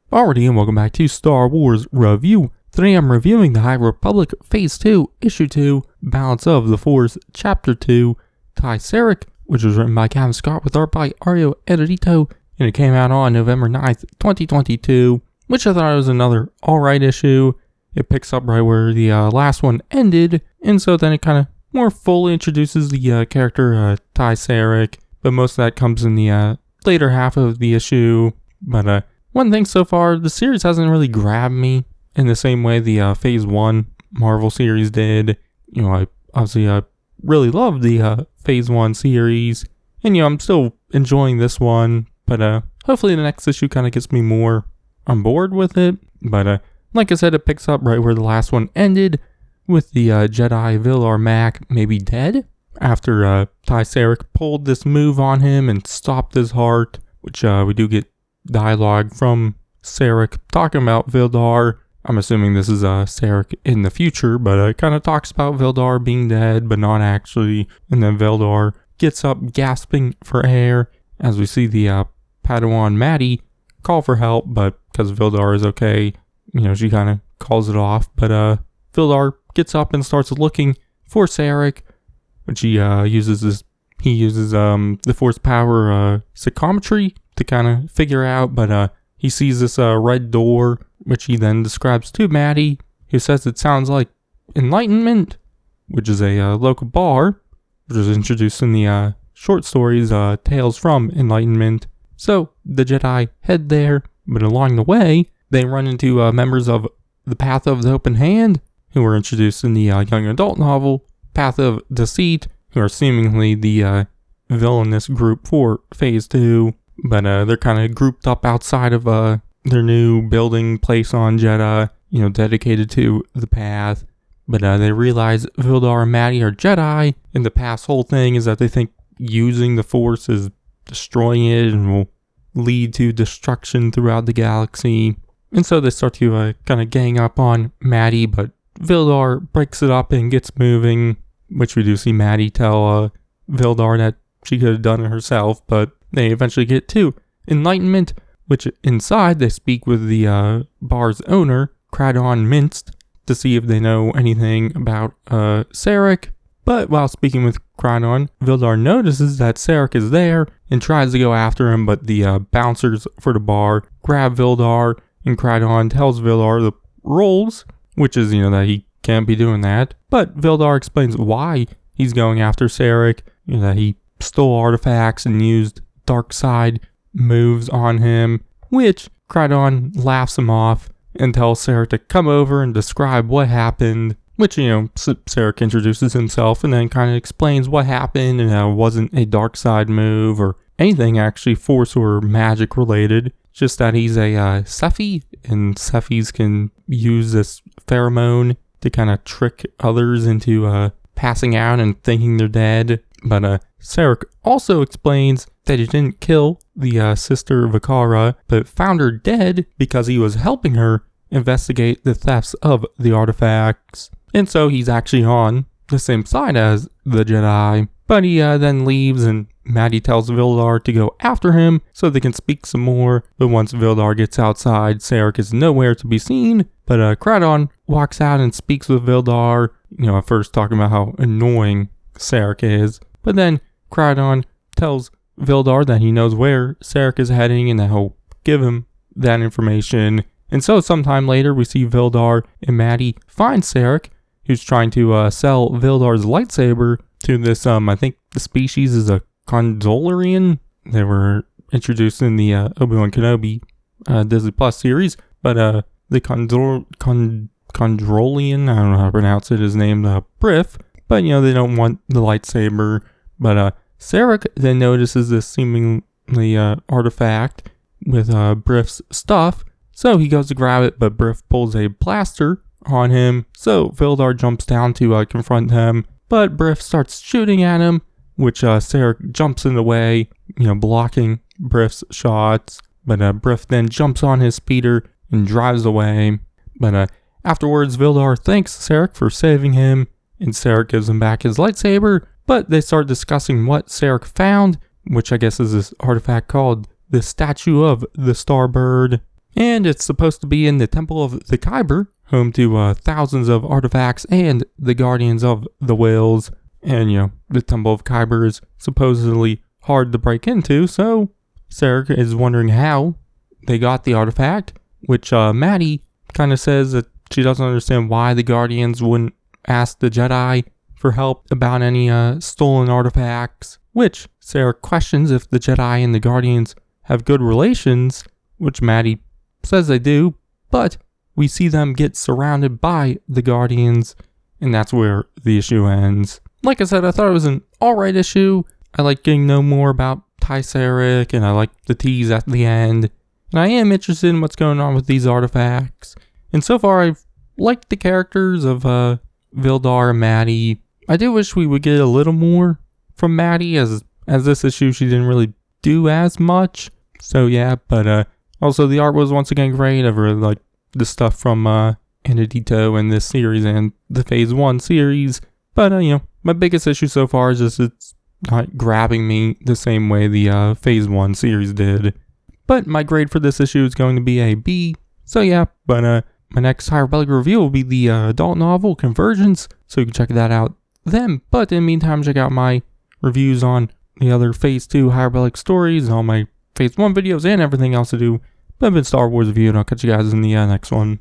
Alrighty, and welcome back to Star Wars Review. Today I'm reviewing the High Republic Phase 2, Issue 2, Balance of the Force, Chapter 2, Tai Sarek, which was written by Cavan with art by Ario Editito, and it came out on November 9th, 2022, which I thought was another alright issue. It picks up right where the last one ended, and so then it kind of more fully introduces the character Tai Sarek, but most of that comes in the later half of the issue. But one thing so far, the series hasn't really grabbed me in the same way the Phase 1 Marvel series did. You know, I obviously really loved the Phase 1 series, and you know, I'm still enjoying this one, but hopefully the next issue kind of gets me more on board with it. But like I said, it picks up right where the last one ended, with the Jedi Villar Mac maybe dead, after Tai Sarek pulled this move on him and stopped his heart, which we do get dialogue from Sarek talking about Vildar. I'm assuming this is Sarek in the future, but it kind of talks about Vildar being dead, but not actually. And then Vildar gets up gasping for air, as we see the Padawan Maddie call for help, but because Vildar is okay, you know, she kind of calls it off. But Vildar gets up and starts looking for Sarek, which he uses the Force power psychometry to kind of figure out, but he sees this red door, which he then describes to Maddie, who says it sounds like Enlightenment, which is a local bar, which was introduced in the short stories Tales from Enlightenment. So the Jedi head there, but along the way, they run into members of the Path of the Open Hand, who were introduced in the young adult novel Path of Deceit, who are seemingly the villainous group for Phase 2. But they're kind of grouped up outside of their new building place on Jedha, you know, dedicated to the Path. But they realize Vildar and Maddie are Jedi, and the Path's whole thing is that they think using the Force is destroying it and will lead to destruction throughout the galaxy. And so they start to kind of gang up on Maddie, but Vildar breaks it up and gets moving, which we do see Maddie tell Vildar that she could have done it herself, but they eventually get to Enlightenment, which inside they speak with the bar's owner, Cradon Minst, to see if they know anything about Sarek. But while speaking with Cradon, Vildar notices that Sarek is there and tries to go after him, but the bouncers for the bar grab Vildar, and Cradon tells Vildar the rules, which is, you know, that he can't be doing that. But Vildar explains why he's going after Sarek, you know, that he stole artifacts and used dark side moves on him, which Cradon laughs him off and tells Sarek to come over and describe what happened, which, you know, Sarek introduces himself and then kind of explains what happened and how it wasn't a dark side move or anything actually Force or magic related, just that he's a Cephi, and Cephis can use this pheromone to kind of trick others into passing out and thinking they're dead. But Sarek also explains that he didn't kill the sister Vakara, but found her dead because he was helping her investigate the thefts of the artifacts. And so he's actually on the same side as the Jedi. But he then leaves, and Maddie tells Vildar to go after him so they can speak some more. But once Vildar gets outside, Sarek is nowhere to be seen. But Cradon walks out and speaks with Vildar, you know, at first talking about how annoying Sarek is. But then Cradon tells Vildar that he knows where Sarek is heading and that he'll give him that information. And so sometime later we see Vildar and Maddie find Sarek, who's trying to sell Vildar's lightsaber to this, I think the species is a Condolarian. They were introduced in the Obi-Wan Kenobi Disney Plus series, but the Condrolian, I don't know how to pronounce it, is named Briff, but you know, they don't want the lightsaber. But Sarek then notices this seemingly artifact with Briff's stuff, so he goes to grab it, but Briff pulls a blaster on him, so Vildar jumps down to confront him, but Briff starts shooting at him, which Sarek jumps in the way, you know, blocking Briff's shots. But Briff then jumps on his speeder and drives away. But afterwards, Vildar thanks Sarek for saving him, and Sarek gives him back his lightsaber. But they start discussing what Sarek found, which I guess is this artifact called the Statue of the Starbird. And it's supposed to be in the Temple of the Kyber, home to thousands of artifacts and the Guardians of the Whales. And, the Temple of Kyber is supposedly hard to break into, so Sarek is wondering how they got the artifact, which Maddie kind of says that she doesn't understand why the Guardians wouldn't ask the Jedi for help about any stolen artifacts, which Sarek questions if the Jedi and the Guardians have good relations, which Maddie says they do, but we see them get surrounded by the Guardians, and that's where the issue ends. Like I said, I thought it was an alright issue. I like getting to know more about Ty Sarek, and I like the tease at the end. And I am interested in what's going on with these artifacts. And so far, I've liked the characters of Vildar and Maddie. I do wish we would get a little more from Maddie, as this issue she didn't really do as much. So yeah, but also the art was once again great. I really like the stuff from Anadito in this series and the Phase 1 series. But my biggest issue so far is just it's not grabbing me the same way the Phase 1 series did. But my grade for this issue is going to be a B. So yeah, but my next High Republic review will be the adult novel Convergence, so you can check that out then. But in the meantime, check out my reviews on the other Phase 2 High Republic stories, and all my Phase 1 videos, and everything else to do. But I've been Star Wars Review, and I'll catch you guys in the next one.